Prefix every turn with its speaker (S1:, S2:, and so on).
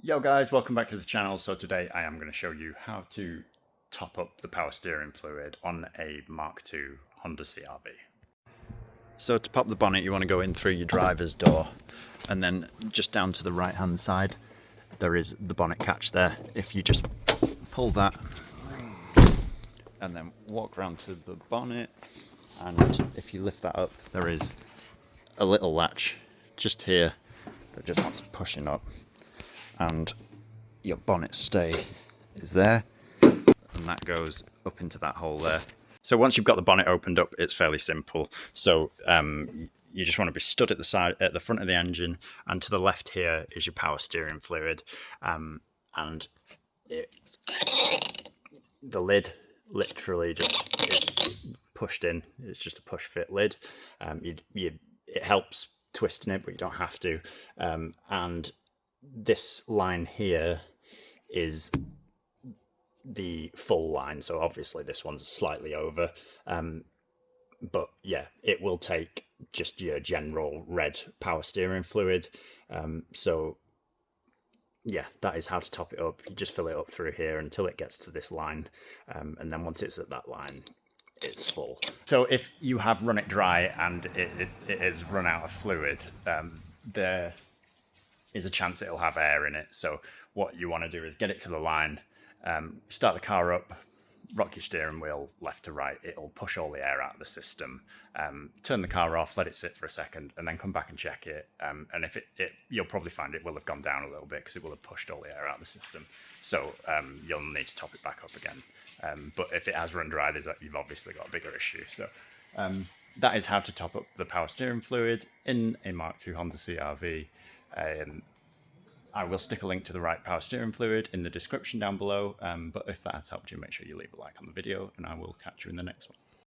S1: Yo guys, welcome back to the channel. So today I am going to show you how to top up the power steering fluid on a Mk2 Honda CR-V. So to pop the bonnet, you want to go in through your driver's door, and then just down to the right hand side there is the bonnet catch there. If you just pull that and then walk around to the bonnet, and if you lift that up, there is a little latch just here that just wants pushing up, and your bonnet stay is there, and that goes up into that hole there. So once you've got the bonnet opened up, it's fairly simple. So you just want to be stood at the side, at the front of the engine, and to the left here is your power steering fluid, and the lid literally just is pushed in. It's just a push fit lid. It helps twisting it, but you don't have to. And this line here is the full line, so obviously this one's slightly over, but yeah, it will take just your general red power steering fluid. So yeah, that is how to top it up. You just fill it up through here until it gets to this line, and then once it's at that line, it's full. So if you have run it dry and it has run out of fluid, there is a chance it'll have air in it. So what you want to do is get it to the line, start the car up, rock your steering wheel left to right. It'll push all the air out of the system. Turn the car off, let it sit for a second, and then come back and check it. And if you'll probably find it will have gone down a little bit because it will have pushed all the air out of the system. So you'll need to top it back up again. But if it has run dry, you've obviously got a bigger issue. So that is how to top up the power steering fluid in a Mk2 Honda CR-V. I will stick a link to the right power steering fluid in the description down below, but if that has helped you, make sure you leave a like on the video, and I will catch you in the next one.